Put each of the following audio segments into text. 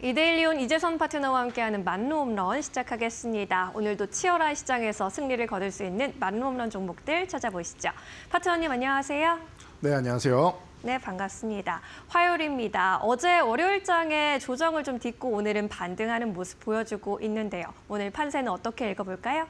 이데일리온 이재선 파트너와 함께하는 만루 홈런 시작하겠습니다. 오늘도 치열한 시장에서 승리를 거둘 수 있는 만루 홈런 종목들 찾아보시죠. 파트너님 안녕하세요. 네, 안녕하세요. 네, 반갑습니다. 화요일입니다. 어제 월요일장에 조정을 좀 딛고 오늘은 반등하는 모습 보여주고 있는데요. 오늘 판세는 어떻게 읽어볼까요?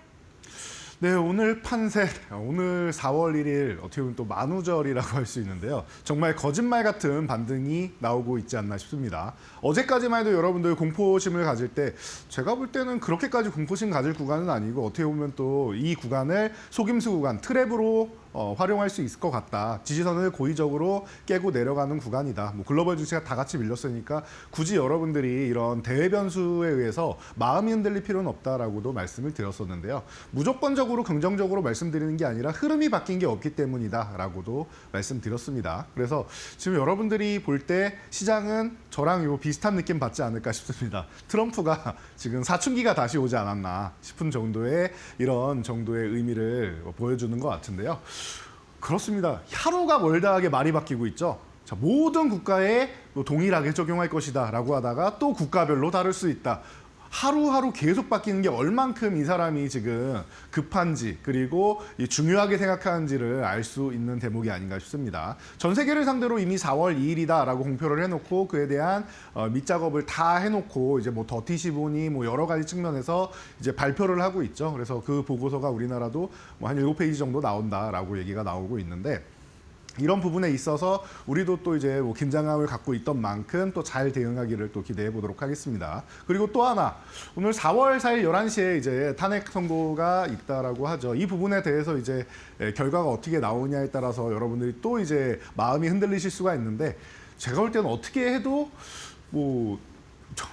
네, 오늘 판세, 오늘 4월 1일 어떻게 보면 또 만우절이라고 할 수 있는데요. 정말 거짓말 같은 반등이 나오고 있지 않나 싶습니다. 어제까지만 해도 여러분들 공포심을 가질 때 제가 볼 때는 그렇게까지 공포심 가질 구간은 아니고 어떻게 보면 또 이 구간을 속임수 구간, 트랩으로 활용할 수 있을 것 같다. 지지선을 고의적으로 깨고 내려가는 구간이다. 뭐 글로벌 주식가 다 같이 밀렸으니까 굳이 여러분들이 이런 대외 변수에 의해서 마음이 흔들릴 필요는 없다라고도 말씀을 드렸었는데요. 무조건적으로 긍정적으로 말씀드리는 게 아니라 흐름이 바뀐 게 없기 때문이다라고도 말씀드렸습니다. 그래서 지금 여러분들이 볼 때 시장은 저랑 요 비슷한 느낌 받지 않을까 싶습니다. 트럼프가 지금 사춘기가 다시 오지 않았나 싶은 정도의 이런 정도의 의미를 보여주는 것 같은데요. 그렇습니다. 하루가 멀다하게 말이 바뀌고 있죠. 자, 모든 국가에 동일하게 적용할 것이다 라고 하다가 또 국가별로 다를 수 있다. 하루하루 계속 바뀌는 게 얼만큼 이 사람이 지금 급한지 그리고 중요하게 생각하는지를 알 수 있는 대목이 아닌가 싶습니다. 전 세계를 상대로 이미 4월 2일이다라고 공표를 해놓고 그에 대한 밑작업을 다 해놓고 이제 뭐 더티시보니 뭐 여러 가지 측면에서 이제 발표를 하고 있죠. 그래서 그 보고서가 우리나라도 뭐 한 7페이지 정도 나온다라고 얘기가 나오고 있는데 이런 부분에 있어서 우리도 또 이제 뭐 긴장감을 갖고 있던 만큼 또 잘 대응하기를 또 기대해 보도록 하겠습니다. 그리고 또 하나, 오늘 4월 4일 11시에 이제 탄핵 선고가 있다라고 하죠. 이 부분에 대해서 이제 결과가 어떻게 나오냐에 따라서 여러분들이 또 이제 마음이 흔들리실 수가 있는데 제가 볼 때는 어떻게 해도 뭐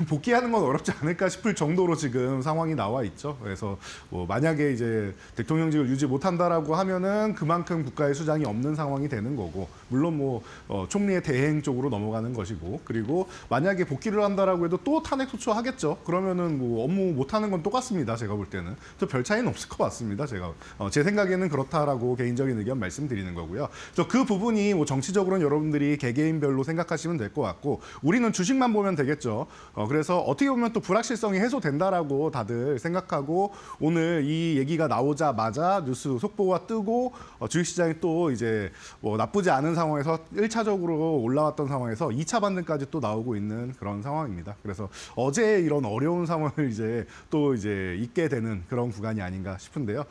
복귀하는 건 어렵지 않을까 싶을 정도로 지금 상황이 나와 있죠. 그래서 뭐 만약에 이제 대통령직을 유지 못한다라고 하면은 그만큼 국가의 수장이 없는 상황이 되는 거고, 물론 뭐 총리의 대행 쪽으로 넘어가는 것이고, 그리고 만약에 복귀를 한다라고 해도 또 탄핵 소추하겠죠. 그러면은 뭐 업무 못하는 건 똑같습니다. 제가 볼 때는 또 별 차이는 없을 것 같습니다. 제가 제 생각에는 그렇다라고 개인적인 의견 말씀드리는 거고요. 그래서 그 부분이 뭐 정치적으로는 여러분들이 개개인별로 생각하시면 될 것 같고, 우리는 주식만 보면 되겠죠. 그래서 어떻게 보면 또 불확실성이 해소된다라고 다들 생각하고 오늘 이 얘기가 나오자마자 뉴스 속보가 뜨고 주식시장이 또 이제 뭐 나쁘지 않은 상황에서 1차적으로 올라왔던 상황에서 2차 반등까지 또 나오고 있는 그런 상황입니다. 그래서 어제 이런 어려운 상황을 이제 또 이제 잊게 되는 그런 구간이 아닌가 싶은데요.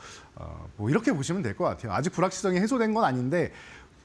뭐 이렇게 보시면 될 것 같아요. 아직 불확실성이 해소된 건 아닌데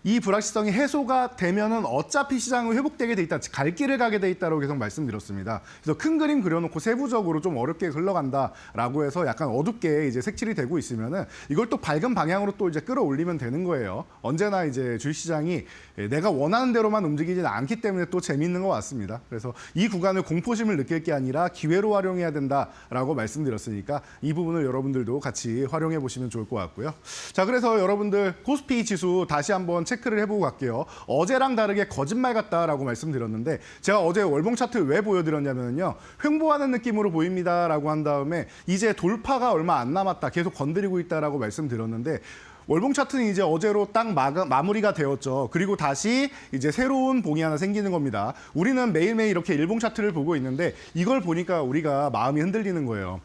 이 불확실성이 해소가 되면은 어차피 시장은 회복되게 돼 있다, 갈 길을 가게 돼 있다고 계속 말씀드렸습니다. 그래서 큰 그림 그려놓고 세부적으로 좀 어렵게 흘러간다라고 해서 약간 어둡게 이제 색칠이 되고 있으면은 이걸 또 밝은 방향으로 또 이제 끌어올리면 되는 거예요. 언제나 이제 주식시장이 내가 원하는 대로만 움직이지는 않기 때문에 또 재미있는 것 같습니다. 그래서 이 구간을 공포심을 느낄 게 아니라 기회로 활용해야 된다라고 말씀드렸으니까 이 부분을 여러분들도 같이 활용해 보시면 좋을 것 같고요. 자, 그래서 여러분들 코스피 지수 다시 한번 체크를 해보고 갈게요. 어제랑 다르게 거짓말 같다라고 말씀드렸는데 제가 어제 월봉 차트를 왜 보여드렸냐면요. 횡보하는 느낌으로 보입니다라고 한 다음에 이제 돌파가 얼마 안 남았다, 계속 건드리고 있다라고 말씀드렸는데 월봉 차트는 이제 어제로 딱 마무리가 되었죠. 그리고 다시 이제 새로운 봉이 하나 생기는 겁니다. 우리는 매일매일 이렇게 일봉 차트를 보고 있는데 이걸 보니까 우리가 마음이 흔들리는 거예요.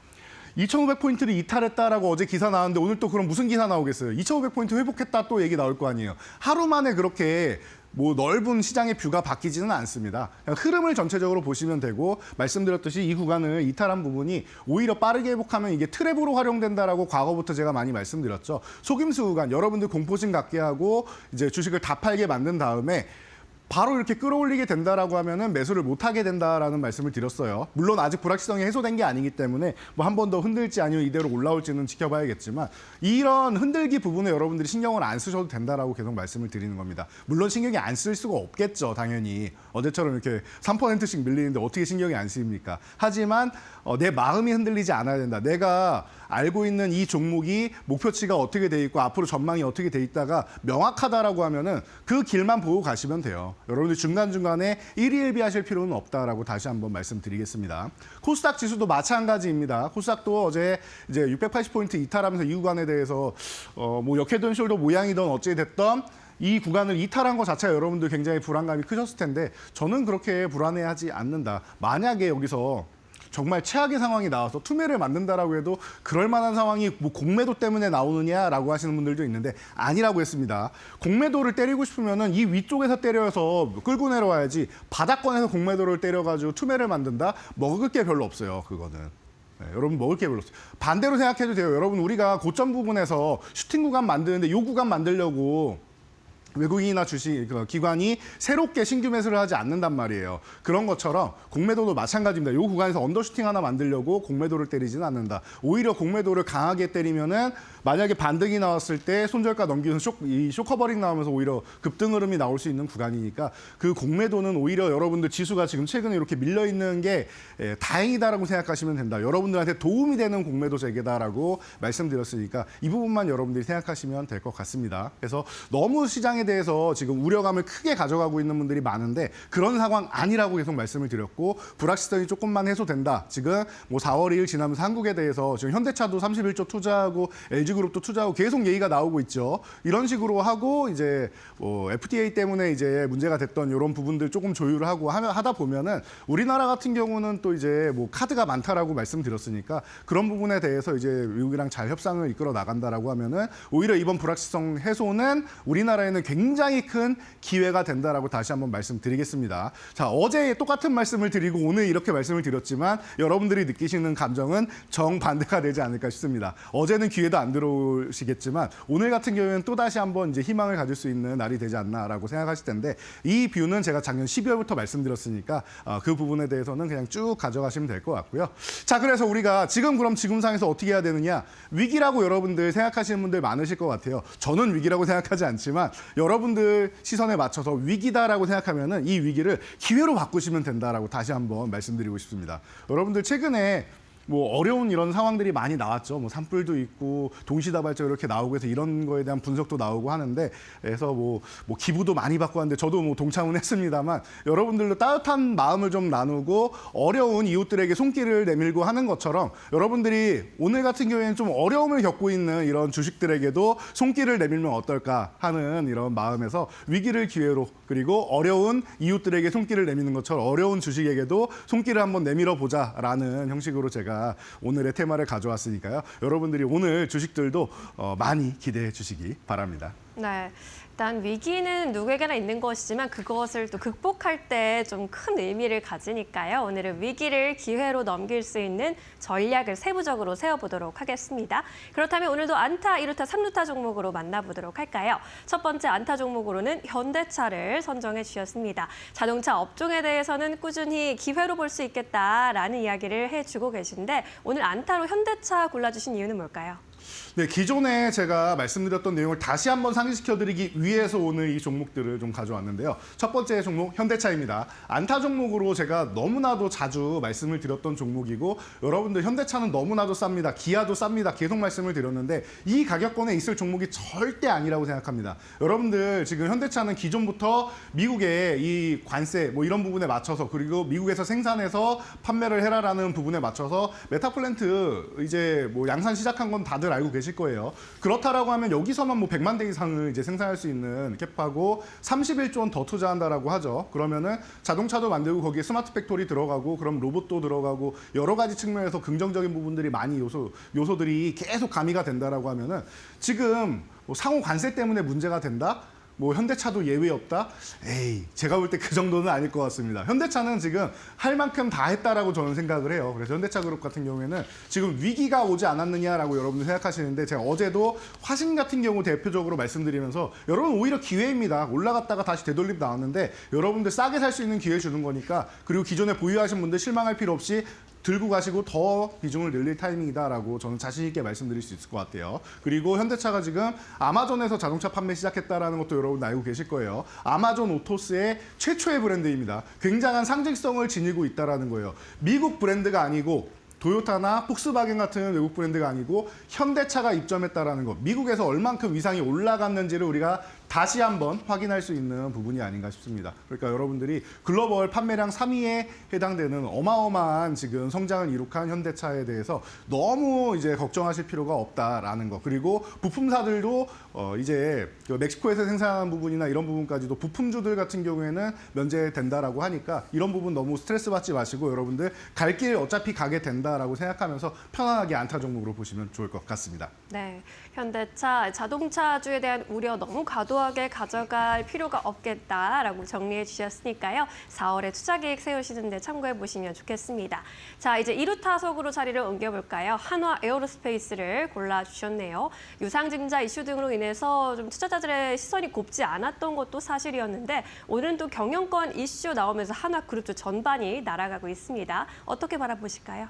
2,500포인트를 이탈했다라고 어제 기사 나왔는데 오늘 또 그럼 무슨 기사 나오겠어요? 2,500포인트 회복했다 또 얘기 나올 거 아니에요. 하루 만에 그렇게 뭐 넓은 시장의 뷰가 바뀌지는 않습니다. 그냥 흐름을 전체적으로 보시면 되고, 말씀드렸듯이 이 구간을 이탈한 부분이 오히려 빠르게 회복하면 이게 트랩으로 활용된다라고 과거부터 제가 많이 말씀드렸죠. 속임수 구간, 여러분들 공포심 갖게 하고 이제 주식을 다 팔게 만든 다음에 바로 이렇게 끌어올리게 된다라고 하면은 매수를 못하게 된다라는 말씀을 드렸어요. 물론 아직 불확실성이 해소된 게 아니기 때문에 뭐 한 번 더 흔들지 아니면 이대로 올라올지는 지켜봐야겠지만 이런 흔들기 부분에 여러분들이 신경을 안 쓰셔도 된다라고 계속 말씀을 드리는 겁니다. 물론 신경이 안 쓸 수가 없겠죠, 당연히. 어제처럼 이렇게 3%씩 밀리는데 어떻게 신경이 안 쓰입니까? 하지만 내 마음이 흔들리지 않아야 된다. 내가 알고 있는 이 종목이 목표치가 어떻게 돼 있고 앞으로 전망이 어떻게 돼 있다가 명확하다라고 하면은 그 길만 보고 가시면 돼요. 여러분들 중간중간에 일희일비하실 필요는 없다라고 다시 한번 말씀드리겠습니다. 코스닥 지수도 마찬가지입니다. 코스닥도 어제 이제 680포인트 이탈하면서 이 구간에 대해서 뭐 역헤드 앤 숄더 모양이든 어찌 됐던 이 구간을 이탈한 것 자체가 여러분들 굉장히 불안감이 크셨을 텐데 저는 그렇게 불안해하지 않는다. 만약에 여기서 정말 최악의 상황이 나와서 투매를 만든다라고 해도 그럴 만한 상황이 뭐 공매도 때문에 나오느냐라고 하시는 분들도 있는데 아니라고 했습니다. 공매도를 때리고 싶으면은 이 위쪽에서 때려서 끌고 내려와야지 바닥권에서 공매도를 때려가지고 투매를 만든다? 먹을 게 별로 없어요, 그거는. 네, 여러분 먹을 게 별로 없어요. 반대로 생각해도 돼요. 여러분 우리가 고점 부분에서 슈팅 구간 만드는데 이 구간 만들려고 외국인이나 주식 기관이 새롭게 신규 매수를 하지 않는단 말이에요. 그런 것처럼 공매도도 마찬가지입니다. 이 구간에서 언더슈팅 하나 만들려고 공매도를 때리지는 않는다. 오히려 공매도를 강하게 때리면은 만약에 반등이 나왔을 때 손절가 넘기는 이 쇼커버링 나오면서 오히려 급등 흐름이 나올 수 있는 구간이니까 그 공매도는 오히려 여러분들 지수가 지금 최근에 이렇게 밀려 있는 게 다행이다라고 생각하시면 된다. 여러분들한테 도움이 되는 공매도 재개다라고 말씀드렸으니까 이 부분만 여러분들이 생각하시면 될 것 같습니다. 그래서 너무 시장에 대해서 지금 우려감을 크게 가져가고 있는 분들이 많은데 그런 상황 아니라고 계속 말씀을 드렸고 불확실성이 조금만 해소된다. 지금 뭐 4월 2일 지나면서 한국에 대해서 지금 현대차도 31조 투자하고 LG그룹도 투자하고 계속 얘기가 나오고 있죠. 이런 식으로 하고 이제 뭐 FTA 때문에 이제 문제가 됐던 이런 부분들 조금 조율을 하고 하다 보면은 우리나라 같은 경우는 또 이제 뭐 카드가 많다라고 말씀드렸으니까 그런 부분에 대해서 이제 미국이랑 잘 협상을 이끌어 나간다라고 하면은 오히려 이번 불확실성 해소는 우리나라에는 굉장히 큰 기회가 된다라고 다시 한번 말씀드리겠습니다. 자, 어제 똑같은 말씀을 드리고 오늘 이렇게 말씀을 드렸지만 여러분들이 느끼시는 감정은 정반대가 되지 않을까 싶습니다. 어제는 기회도 안 들어오시겠지만 오늘 같은 경우에는 또 다시 한번 이제 희망을 가질 수 있는 날이 되지 않나라고 생각하실 텐데 이 뷰는 제가 작년 12월부터 말씀드렸으니까 그 부분에 대해서는 그냥 쭉 가져가시면 될 것 같고요. 자, 그래서 우리가 지금 그럼 지금상에서 어떻게 해야 되느냐? 위기라고 여러분들 생각하시는 분들 많으실 것 같아요. 저는 위기라고 생각하지 않지만 여러분들 시선에 맞춰서 위기다라고 생각하면은 이 위기를 기회로 바꾸시면 된다라고 다시 한번 말씀드리고 싶습니다. 여러분들 최근에 뭐 어려운 이런 상황들이 많이 나왔죠. 뭐 산불도 있고 동시다발적 이렇게 나오고 해서 이런 거에 대한 분석도 나오고 하는데 그래서 뭐 기부도 많이 받고 하는데 저도 뭐 동참은 했습니다만 여러분들도 따뜻한 마음을 좀 나누고 어려운 이웃들에게 손길을 내밀고 하는 것처럼 여러분들이 오늘 같은 경우에는 좀 어려움을 겪고 있는 이런 주식들에게도 손길을 내밀면 어떨까 하는 이런 마음에서 위기를 기회로 그리고 어려운 이웃들에게 손길을 내미는 것처럼 어려운 주식에게도 손길을 한번 내밀어 보자라는 형식으로 제가 오늘의 테마를 가져왔으니까요. 여러분들이 오늘 주식들도 많이 기대해 주시기 바랍니다. 네. 일단 위기는 누구에게나 있는 것이지만 그것을 또 극복할 때 좀 큰 의미를 가지니까요. 오늘은 위기를 기회로 넘길 수 있는 전략을 세부적으로 세워보도록 하겠습니다. 그렇다면 오늘도 안타, 2루타, 3루타 종목으로 만나보도록 할까요? 첫 번째 안타 종목으로는 현대차를 선정해 주셨습니다. 자동차 업종에 대해서는 꾸준히 기회로 볼 수 있겠다라는 이야기를 해주고 계신데 오늘 안타로 현대차 골라주신 이유는 뭘까요? 네, 기존에 제가 말씀드렸던 내용을 다시 한번 상기시켜드리기 위해서 오늘 이 종목들을 좀 가져왔는데요. 첫 번째 종목 현대차입니다. 안타 종목으로 제가 너무나도 자주 말씀을 드렸던 종목이고 여러분들 현대차는 너무나도 쌉니다. 기아도 쌉니다. 계속 말씀을 드렸는데 이 가격권에 있을 종목이 절대 아니라고 생각합니다. 여러분들 지금 현대차는 기존부터 미국의 이 관세 뭐 이런 부분에 맞춰서 그리고 미국에서 생산해서 판매를 해라라는 부분에 맞춰서 메타플랜트 이제 뭐 양산 시작한 건 다들 알고 계실 거예요. 그렇다라고 하면 여기서만 뭐 100만 대 이상을 이제 생산할 수 있는 캡하고 31조 원 더 투자한다라고 하죠. 그러면은 자동차도 만들고 거기에 스마트 팩토리 들어가고 그럼 로봇도 들어가고 여러 가지 측면에서 긍정적인 부분들이 많이 요소들이 계속 가미가 된다라고 하면은 지금 뭐 상호 관세 때문에 문제가 된다? 뭐 현대차도 예외 없다? 에이, 제가 볼 때 그 정도는 아닐 것 같습니다. 현대차는 지금 할 만큼 다 했다라고 저는 생각을 해요. 그래서 현대차 그룹 같은 경우에는 지금 위기가 오지 않았느냐라고 여러분들 생각하시는데 제가 어제도 화신 같은 경우 대표적으로 말씀드리면서 여러분 오히려 기회입니다. 올라갔다가 다시 되돌림 나왔는데 여러분들 싸게 살 수 있는 기회 주는 거니까 그리고 기존에 보유하신 분들 실망할 필요 없이 들고 가시고 더 비중을 늘릴 타이밍이다라고 저는 자신 있게 말씀드릴 수 있을 것 같아요. 그리고 현대차가 지금 아마존에서 자동차 판매 시작했다라는 것도 여러분 알고 계실 거예요. 아마존 오토스의 최초의 브랜드입니다. 굉장한 상징성을 지니고 있다라는 거예요. 미국 브랜드가 아니고 도요타나 폭스바겐 같은 외국 브랜드가 아니고 현대차가 입점했다라는 것. 미국에서 얼만큼 위상이 올라갔는지를 우리가 다시 한번 확인할 수 있는 부분이 아닌가 싶습니다. 그러니까 여러분들이 글로벌 판매량 3위에 해당되는 어마어마한 지금 성장을 이룩한 현대차에 대해서 너무 이제 걱정하실 필요가 없다라는 거. 그리고 부품사들도 이제 그 멕시코에서 생산하는 부분이나 이런 부분까지도 부품주들 같은 경우에는 면제된다라고 하니까 이런 부분 너무 스트레스 받지 마시고 여러분들 갈 길 어차피 가게 된다라고 생각하면서 편안하게 안타 종목으로 보시면 좋을 것 같습니다. 네, 현대차 자동차주에 대한 우려 너무 과도하게 가져갈 필요가 없겠다라고 정리해 주셨으니까요. 4월에 투자 계획 세우시는데 참고해 보시면 좋겠습니다. 자, 이제 2루 타석으로 자리를 옮겨볼까요? 한화 에어로스페이스를 골라주셨네요. 유상증자 이슈 등으로 인해서 좀 투자자들의 시선이 곱지 않았던 것도 사실이었는데 오늘은 또 경영권 이슈 나오면서 한화그룹 전반이 날아가고 있습니다. 어떻게 바라보실까요?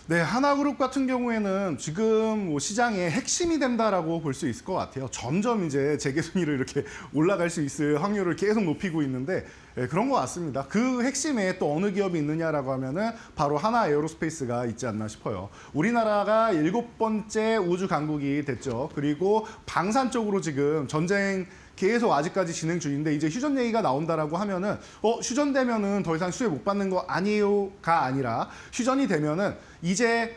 네, 하나그룹 같은 경우에는 지금 뭐 시장의 핵심이 된다라고 볼 수 있을 것 같아요. 점점 이제 재계순위로 이렇게 올라갈 수 있을 확률을 계속 높이고 있는데 그런 것 같습니다. 그 핵심에 또 어느 기업이 있느냐라고 하면은 바로 하나 에어로스페이스가 있지 않나 싶어요. 우리나라가 7번째 우주 강국이 됐죠. 그리고 방산 쪽으로 지금 전쟁 계속 아직까지 진행 중인데 이제 휴전 얘기가 나온다라고 하면은 휴전되면은 더 이상 수혜 못 받는 거 아니에요가 아니라 휴전이 되면은 이제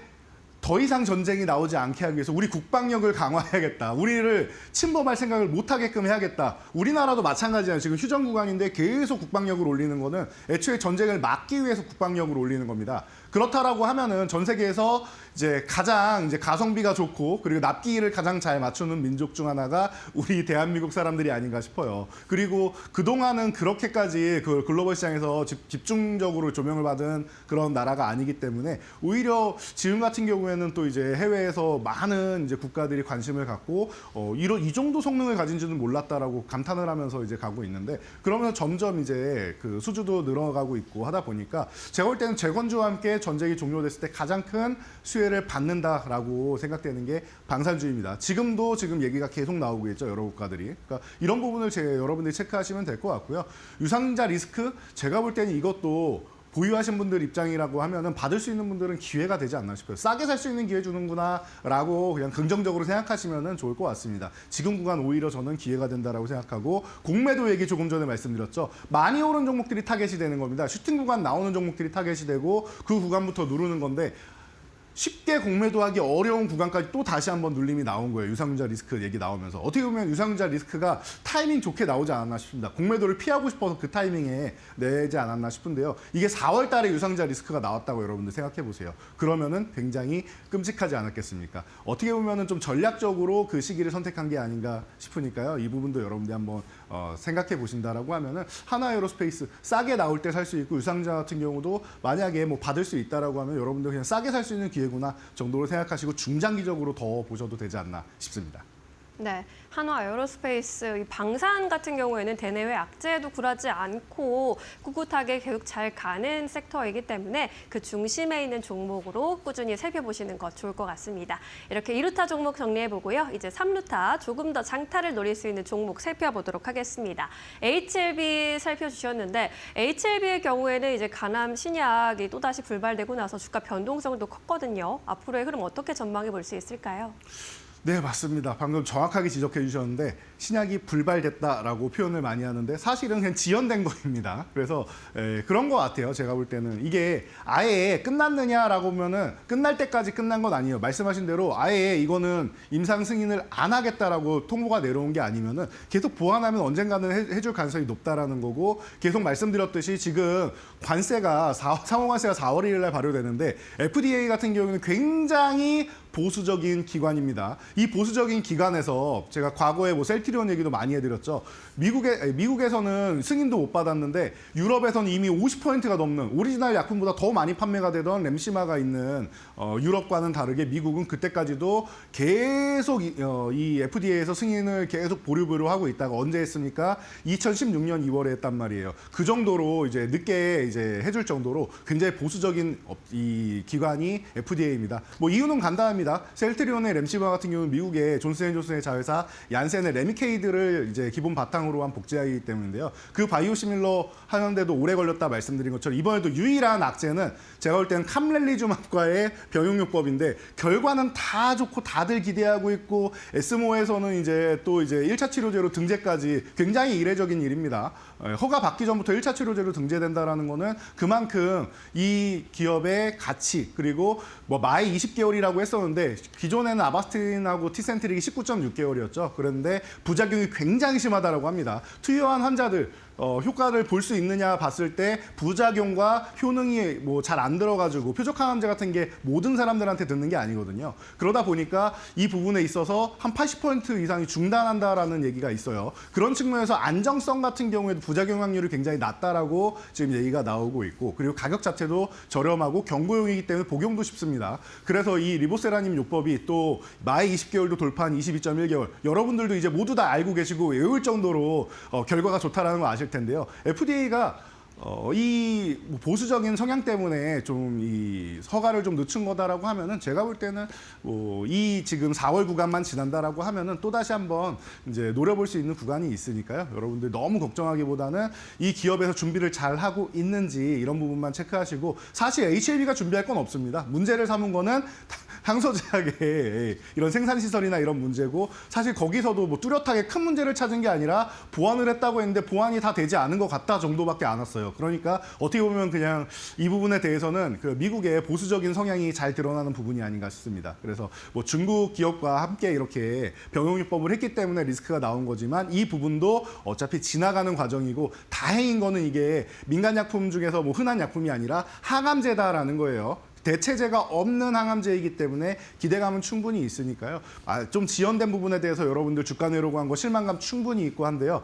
더 이상 전쟁이 나오지 않게 하기 위해서 우리 국방력을 강화해야겠다. 우리를 침범할 생각을 못 하게끔 해야겠다. 우리나라도 마찬가지예요. 지금 휴전 구간인데 계속 국방력을 올리는 거는 애초에 전쟁을 막기 위해서 국방력을 올리는 겁니다. 그렇다라고 하면은 전 세계에서 이제 가장 이제 가성비가 좋고 그리고 납기를 가장 잘 맞추는 민족 중 하나가 우리 대한민국 사람들이 아닌가 싶어요. 그리고 그동안은 그렇게까지 그 글로벌 시장에서 집중적으로 조명을 받은 그런 나라가 아니기 때문에 오히려 지금 같은 경우에는 또 이제 해외에서 많은 이제 국가들이 관심을 갖고 이 정도 성능을 가진 줄은 몰랐다라고 감탄을 하면서 이제 가고 있는데 그러면서 점점 이제 그 수주도 늘어가고 있고 하다 보니까 제가 볼 때는 재건주와 함께 전쟁이 종료됐을 때 가장 큰 수혜를 받는다라고 생각되는 게 방산주입니다. 지금도 지금 얘기가 계속 나오고 있죠. 여러 국가들이. 그러니까 이런 부분을 여러분들이 체크하시면 될 것 같고요. 유상증자 리스크 제가 볼 때는 이것도 보유하신 분들 입장이라고 하면은 받을 수 있는 분들은 기회가 되지 않나 싶어요. 싸게 살 수 있는 기회 주는구나라고 그냥 긍정적으로 생각하시면은 좋을 것 같습니다. 지금 구간 오히려 저는 기회가 된다라고 생각하고 공매도 얘기 조금 전에 말씀드렸죠. 많이 오른 종목들이 타겟이 되는 겁니다. 슈팅 구간 나오는 종목들이 타겟이 되고 그 구간부터 누르는 건데 쉽게 공매도하기 어려운 구간까지 또 다시 한번 눌림이 나온 거예요. 유상증자 리스크 얘기 나오면서. 어떻게 보면 유상증자 리스크가 타이밍 좋게 나오지 않았나 싶습니다. 공매도를 피하고 싶어서 그 타이밍에 내지 않았나 싶은데요. 이게 4월 달에 유상증자 리스크가 나왔다고 여러분들 생각해 보세요. 그러면은 굉장히 끔찍하지 않았겠습니까? 어떻게 보면은 좀 전략적으로 그 시기를 선택한 게 아닌가 싶으니까요. 이 부분도 여러분들 한번 생각해 보신다라고 하면은 하나 에어로스페이스 싸게 나올 때 살 수 있고 유상증자 같은 경우도 만약에 뭐 받을 수 있다라고 하면 여러분들 그냥 싸게 살 수 있는 기회구나 정도로 생각하시고 중장기적으로 더 보셔도 되지 않나 싶습니다. 네, 한화 에어로스페이스 이 방산 같은 경우에는 대내외 악재에도 굴하지 않고 꿋꿋하게 계속 잘 가는 섹터이기 때문에 그 중심에 있는 종목으로 꾸준히 살펴보시는 것 좋을 것 같습니다. 이렇게 2루타 종목 정리해보고요. 이제 3루타 조금 더 장타를 노릴 수 있는 종목 살펴보도록 하겠습니다. HLB 살펴주셨는데 HLB의 경우에는 이제 간암 신약이 또다시 불발되고 나서 주가 변동성도 컸거든요. 앞으로의 흐름 어떻게 전망해 볼 수 있을까요? 네, 맞습니다. 방금 정확하게 지적해 주셨는데 신약이 불발됐다라고 표현을 많이 하는데 사실은 그냥 지연된 겁니다. 그래서 그런 것 같아요. 제가 볼 때는 이게 아예 끝났느냐라고 보면은 끝날 때까지 끝난 건 아니에요. 말씀하신 대로 아예 이거는 임상 승인을 안 하겠다라고 통보가 내려온 게 아니면은 계속 보완하면 언젠가는 해줄 가능성이 높다라는 거고 계속 말씀드렸듯이 지금 관세가 상호관세가 4월 1일 날 발효되는데 FDA 같은 경우는 굉장히 보수적인 기관입니다. 이 보수적인 기관에서 제가 과거에 뭐 셀트리온 얘기도 많이 해드렸죠. 미국에서는 승인도 못 받았는데 유럽에서는 이미 50%가 넘는 오리지널 약품보다 더 많이 판매가 되던 램시마가 있는 유럽과는 다르게 미국은 그때까지도 계속 이 FDA에서 승인을 계속 보류하고 있다가 언제 했습니까? 2016년 2월에 했단 말이에요. 그 정도로 이제 늦게 이제 해줄 정도로 굉장히 보수적인 이 기관이 FDA입니다. 뭐 이유는 간단합니다. 합니다. 셀트리온의 램시바 같은 경우는 미국의 존슨앤존슨의 자회사 얀센의 레미케이드를 이제 기본 바탕으로 한 복제하기 때문인데요. 그 바이오시밀러 하는데도 오래 걸렸다 말씀드린 것처럼 이번에도 유일한 악재는 제가 볼 때는 캄렐리주맙과의 병용요법인데 결과는 다 좋고 다들 기대하고 있고 에스모에서는 이제 또 이제 1차 치료제로 등재까지 굉장히 이례적인 일입니다. 허가 받기 전부터 1차 치료제로 등재된다라는 거는 그만큼 이 기업의 가치 그리고 뭐 마이 20개월이라고 했었는데 기존에는 아바스틴하고 티센트릭이 19.6개월이었죠. 그런데 부작용이 굉장히 심하다라고 합니다. 투여한 환자들 효과를 볼 수 있느냐 봤을 때 부작용과 효능이 뭐 잘 안 들어가지고 표적항암제 같은 게 모든 사람들한테 듣는 게 아니거든요. 그러다 보니까 이 부분에 있어서 한 80% 이상이 중단한다라는 얘기가 있어요. 그런 측면에서 안정성 같은 경우에도 부작용 확률이 굉장히 낮다라고 지금 얘기가 나오고 있고 그리고 가격 자체도 저렴하고 경고용이기 때문에 복용도 쉽습니다. 그래서 이 리보세라님 요법이 또 마이 20개월도 돌파한 22.1개월 여러분들도 이제 모두 다 알고 계시고 외울 정도로 결과가 좋다라는 거 아실 텐데요. FDA가 이 보수적인 성향 때문에 좀 이 허가를 좀 늦춘 거다라고 하면은 제가 볼 때는 이 지금 4월 구간만 지난다라고 하면은 또 다시 한번 이제 노려볼 수 있는 구간이 있으니까요. 여러분들 너무 걱정하기보다는 이 기업에서 준비를 잘 하고 있는지 이런 부분만 체크하시고 사실 HLB가 준비할 건 없습니다. 문제를 삼은 거는 항소제약의 이런 생산시설이나 이런 문제고 사실 거기서도 뭐 뚜렷하게 큰 문제를 찾은 게 아니라 보완을 했다고 했는데 보완이 다 되지 않은 것 같다 정도밖에 안 왔어요. 그러니까 어떻게 보면 그냥 이 부분에 대해서는 그 미국의 보수적인 성향이 잘 드러나는 부분이 아닌가 싶습니다. 그래서 뭐 중국 기업과 함께 이렇게 병용요법을 했기 때문에 리스크가 나온 거지만 이 부분도 어차피 지나가는 과정이고 다행인 거는 이게 민간약품 중에서 뭐 흔한 약품이 아니라 항암제다라는 거예요. 대체제가 없는 항암제이기 때문에 기대감은 충분히 있으니까요. 좀 지연된 부분에 대해서 여러분들 주가 내려고 한 거 실망감 충분히 있고 한데요.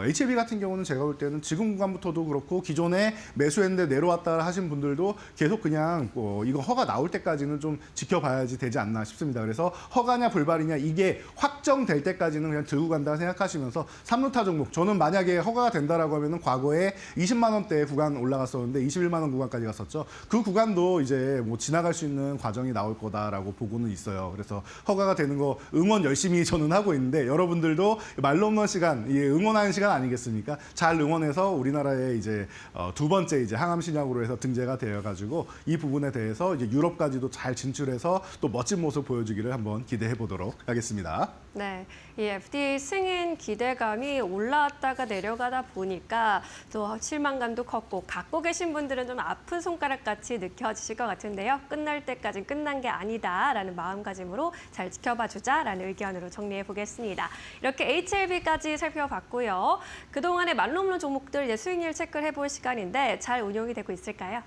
HLB 같은 경우는 제가 볼 때는 지금 구간부터도 그렇고 기존에 매수했는데 내려왔다 하신 분들도 계속 그냥 이거 허가 나올 때까지는 좀 지켜봐야지 되지 않나 싶습니다. 그래서 허가냐 불발이냐 이게 확정될 때까지는 그냥 들고 간다 생각하시면서 3루타 종목 저는 만약에 허가가 된다라고 하면은 과거에 20만 원대 구간 올라갔었는데 21만 원 구간까지 갔었죠. 그 구간도 이제 뭐 지나갈 수 있는 과정이 나올 거다라고 보고는 있어요. 그래서 허가가 되는 거 응원 열심히 저는 하고 있는데 여러분들도 말로 없는 시간, 응원하는 시간 아니겠습니까? 잘 응원해서 우리나라의 이제 두 번째 이제 항암 신약으로 해서 등재가 되어가지고 이 부분에 대해서 이제 유럽까지도 잘 진출해서 또 멋진 모습 보여주기를 한번 기대해 보도록 하겠습니다. 네, 이 FDA 승인 기대감이 올라왔다가 내려가다 보니까 또 실망감도 컸고 갖고 계신 분들은 좀 아픈 손가락 같이 느껴지실 것 같은데요. 끝날 때까지는 끝난 게 아니다라는 마음가짐으로 잘 지켜봐 주자라는 의견으로 정리해 보겠습니다. 이렇게 HLB까지 살펴봤고요. 그동안의 말로 없는 종목들 이제 수익률 체크를 해볼 시간인데 잘 운용이 되고 있을까요?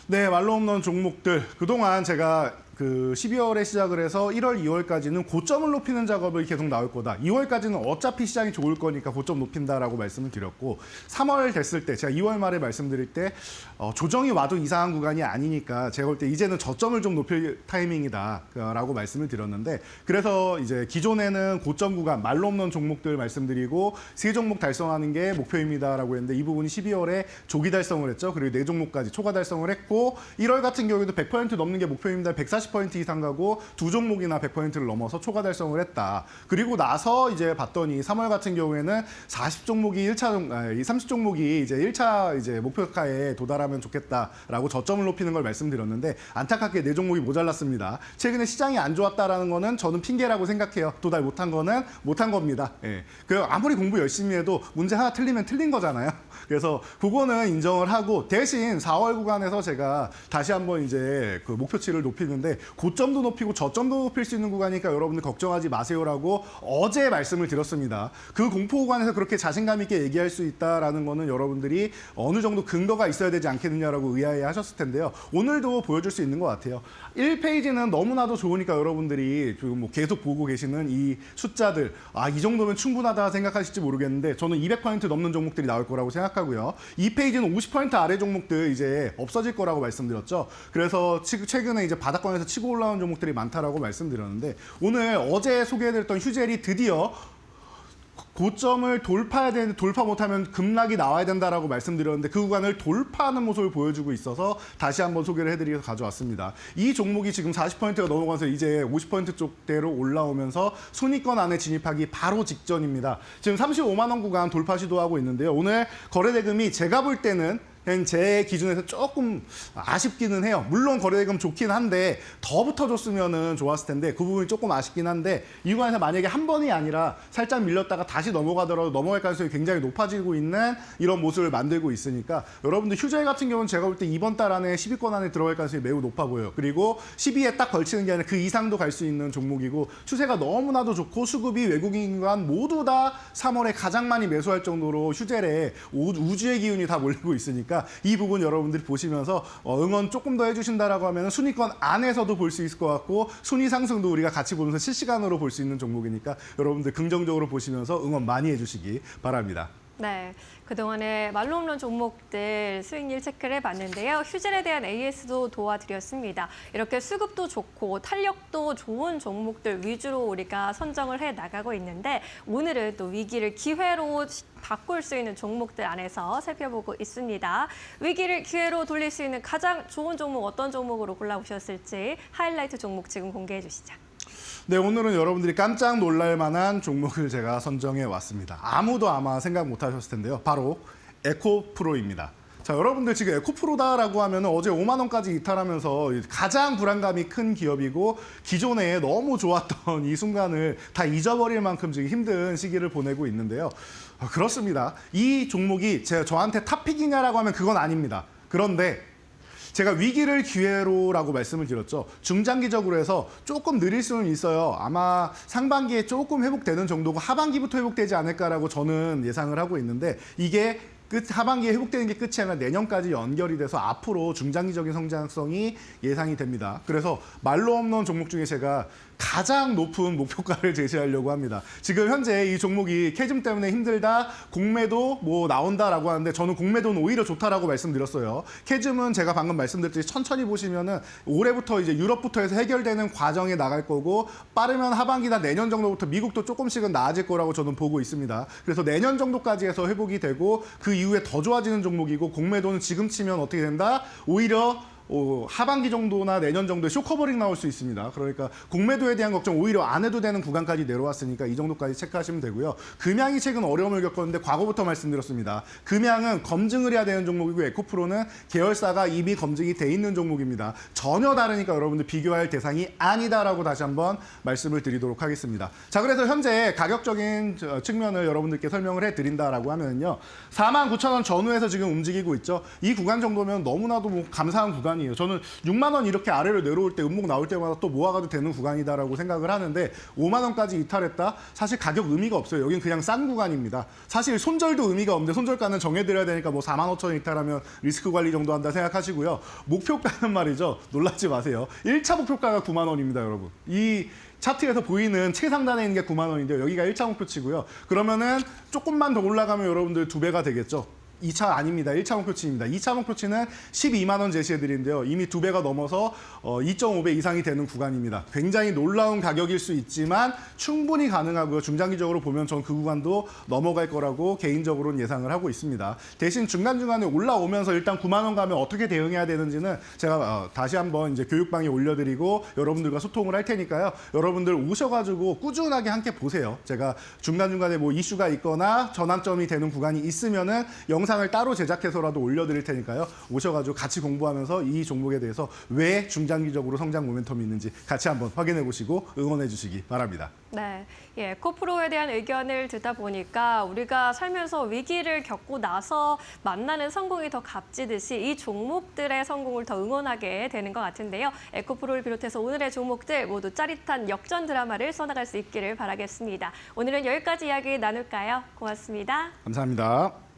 네, 말로 없는 종목들 그동안 제가 그 12월에 시작을 해서 1월, 2월까지는 고점을 높이는 작업을 계속 나올 거다. 2월까지는 어차피 시장이 좋을 거니까 고점 높인다라고 말씀을 드렸고 3월 됐을 때 제가 2월 말에 말씀드릴 때 조정이 와도 이상한 구간이 아니니까 제가 볼 때 이제는 저점을 좀 높일 타이밍이다라고 말씀을 드렸는데 그래서 이제 기존에는 고점 구간 말로 없는 종목들 말씀드리고 3종목 달성하는 게 목표입니다라고 했는데 이 부분이 12월에 조기 달성을 했죠. 그리고 4종목까지 초과 달성을 했고 1월 같은 경우에도 100% 넘는 게 목표입니다. 140% 이상 가고 2종목이나 100%를 넘어서 초과 달성을 했다. 그리고 나서 이제 봤더니 3월 같은 경우에는 40종목이 30종목이 이제 1차 이제 목표가에 도달하면 좋겠다라고 저점을 높이는 걸 말씀드렸는데 안타깝게 4종목이 모자랐습니다. 최근에 시장이 안 좋았다라는 거는 저는 핑계라고 생각해요. 도달 못한 거는 못한 겁니다. 예. 그 아무리 공부 열심히 해도 문제 하나 틀리면 틀린 거잖아요. 그래서 그거는 인정을 하고 대신 4월 구간에서 제가 다시 한번 이제 그 목표치를 높이는데 고점도 높이고 저점도 높일 수 있는 구간이니까 여러분들 걱정하지 마세요라고 어제 말씀을 드렸습니다. 그 공포 구간에서 그렇게 자신감 있게 얘기할 수 있다라는 거는 여러분들이 어느 정도 근거가 있어야 되지 않겠느냐라고 의아해 하셨을 텐데요. 오늘도 보여줄 수 있는 것 같아요. 1페이지는 너무나도 좋으니까 여러분들이 지금 뭐 계속 보고 계시는 이 숫자들 이 정도면 충분하다 생각하실지 모르겠는데 저는 200% 넘는 종목들이 나올 거라고 생각하고요. 2페이지는 50% 아래 종목들 이제 없어질 거라고 말씀드렸죠. 그래서 최근에 이제 바닥권에서 치고 올라온 종목들이 많다라고 말씀드렸는데 오늘 어제 소개해드렸던 휴젤이 드디어 고점을 돌파해야 되는데 돌파 못하면 급락이 나와야 된다라고 말씀드렸는데 그 구간을 돌파하는 모습을 보여주고 있어서 다시 한번 소개를 해드리면서 가져왔습니다. 이 종목이 지금 40%가 넘어가서 이제 50% 쪽대로 올라오면서 순위권 안에 진입하기 바로 직전입니다. 지금 35만 원 구간 돌파 시도하고 있는데요. 오늘 거래대금이 제가 볼 때는 제 기준에서 조금 아쉽기는 해요. 물론 거래대금 좋긴 한데 더 붙어줬으면 좋았을 텐데 그 부분이 조금 아쉽긴 한데 이 구간에서 만약에 한 번이 아니라 살짝 밀렸다가 다시 넘어가더라도 넘어갈 가능성이 굉장히 높아지고 있는 이런 모습을 만들고 있으니까 여러분들 휴젤 같은 경우는 제가 볼 때 이번 달 안에 10위권 안에 들어갈 가능성이 매우 높아 보여요. 그리고 10위에 딱 걸치는 게 아니라 그 이상도 갈 수 있는 종목이고 추세가 너무나도 좋고 수급이 외국인간 모두 다 3월에 가장 많이 매수할 정도로 휴젤에 우주의 기운이 다 몰리고 있으니까 이 부분 여러분들이 보시면서 응원 조금 더 해주신다라고 하면 순위권 안에서도 볼 수 있을 것 같고 순위 상승도 우리가 같이 보면서 실시간으로 볼 수 있는 종목이니까 여러분들 긍정적으로 보시면서 응원 많이 해주시기 바랍니다. 네, 그동안에 말로 없는 종목들 수익률 체크를 해봤는데요. 휴젤에 대한 AS도 도와드렸습니다. 이렇게 수급도 좋고 탄력도 좋은 종목들 위주로 우리가 선정을 해나가고 있는데 오늘은 또 위기를 기회로 바꿀 수 있는 종목들 안에서 살펴보고 있습니다. 위기를 기회로 돌릴 수 있는 가장 좋은 종목 어떤 종목으로 골라오셨을지 하이라이트 종목 지금 공개해 주시죠. 네, 오늘은 여러분들이 깜짝 놀랄 만한 종목을 제가 선정해 왔습니다. 아무도 아마 생각 못 하셨을 텐데요. 바로 에코프로입니다. 자, 여러분들 지금 에코프로다라고 하면 어제 5만 원까지 이탈하면서 가장 불안감이 큰 기업이고 기존에 너무 좋았던 이 순간을 다 잊어버릴 만큼 지금 힘든 시기를 보내고 있는데요. 그렇습니다. 이 종목이 저한테 탑픽이냐라고 하면 그건 아닙니다. 그런데 제가 위기를 기회로라고 말씀을 드렸죠. 중장기적으로 해서 조금 느릴 수는 있어요. 아마 상반기에 조금 회복되는 정도고 하반기부터 회복되지 않을까라고 저는 예상을 하고 있는데 이게 하반기에 회복되는 게 끝이 아니라 내년까지 연결이 돼서 앞으로 중장기적인 성장성이 예상이 됩니다. 그래서 말로 없는 종목 중에 제가 가장 높은 목표가를 제시하려고 합니다. 지금 현재 이 종목이 캐즘 때문에 힘들다, 공매도 뭐 나온다라고 하는데 저는 공매도는 오히려 좋다라고 말씀드렸어요. 캐즘은 제가 방금 말씀드렸듯이 천천히 보시면은 올해부터 이제 유럽부터 해서 해결되는 과정에 나갈 거고 빠르면 하반기나 내년 정도부터 미국도 조금씩은 나아질 거라고 저는 보고 있습니다. 그래서 내년 정도까지 해서 회복이 되고 그 이후에 더 좋아지는 종목이고 공매도는 지금 치면 어떻게 된다? 오히려 하반기 정도나 내년 정도에 쇼커버링 나올 수 있습니다. 그러니까 공매도에 대한 걱정 오히려 안 해도 되는 구간까지 내려왔으니까 이 정도까지 체크하시면 되고요. 금양이 최근 어려움을 겪었는데 과거부터 말씀드렸습니다. 금양은 검증을 해야 되는 종목이고 에코프로는 계열사가 이미 검증이 돼 있는 종목입니다. 전혀 다르니까 여러분들 비교할 대상이 아니다라고 다시 한번 말씀을 드리도록 하겠습니다. 자, 그래서 현재 가격적인 측면을 여러분들께 설명을 해드린다라고 하면요. 49,000원 전후에서 지금 움직이고 있죠. 이 구간 정도면 너무나도 감사한 구간이에요. 저는 6만 원 이렇게 아래로 내려올 때 음목 나올 때마다 또 모아가도 되는 구간이다라고 생각을 하는데 5만 원까지 이탈했다? 사실 가격 의미가 없어요. 여긴 그냥 싼 구간입니다. 사실 손절도 의미가 없는데 손절가는 정해드려야 되니까 뭐 4만 5천 원 이탈하면 리스크 관리 정도 한다 생각하시고요. 목표가는 말이죠. 놀라지 마세요. 1차 목표가가 9만 원입니다, 여러분. 이 차트에서 보이는 최상단에 있는 게 9만 원인데요. 여기가 1차 목표치고요. 그러면은 조금만 더 올라가면 여러분들 2배가 되겠죠. 2차 아닙니다. 1차 목표치입니다. 2차 목표치는 12만 원 제시해드리는데요. 이미 2배가 넘어서 2.5배 이상이 되는 구간입니다. 굉장히 놀라운 가격일 수 있지만 충분히 가능하고요. 중장기적으로 보면 전 그 구간도 넘어갈 거라고 개인적으로는 예상을 하고 있습니다. 대신 중간중간에 올라오면서 일단 9만 원 가면 어떻게 대응해야 되는지는 제가 다시 한번 이제 교육방에 올려드리고 여러분들과 소통을 할 테니까요. 여러분들 오셔가지고 꾸준하게 함께 보세요. 제가 중간중간에 뭐 이슈가 있거나 전환점이 되는 구간이 있으면은 영상을 따로 제작해서라도 올려드릴 테니까요. 오셔가지고 같이 공부하면서 이 종목에 대해서 왜 중장기적으로 성장 모멘텀이 있는지 같이 한번 확인해 보시고 응원해 주시기 바랍니다. 네, 에코프로에 대한 의견을 듣다 보니까 우리가 살면서 위기를 겪고 나서 만나는 성공이 더 값지듯이 이 종목들의 성공을 더 응원하게 되는 것 같은데요. 에코프로를 비롯해서 오늘의 종목들 모두 짜릿한 역전 드라마를 써나갈 수 있기를 바라겠습니다. 오늘은 여기까지 이야기 나눌까요? 고맙습니다. 감사합니다.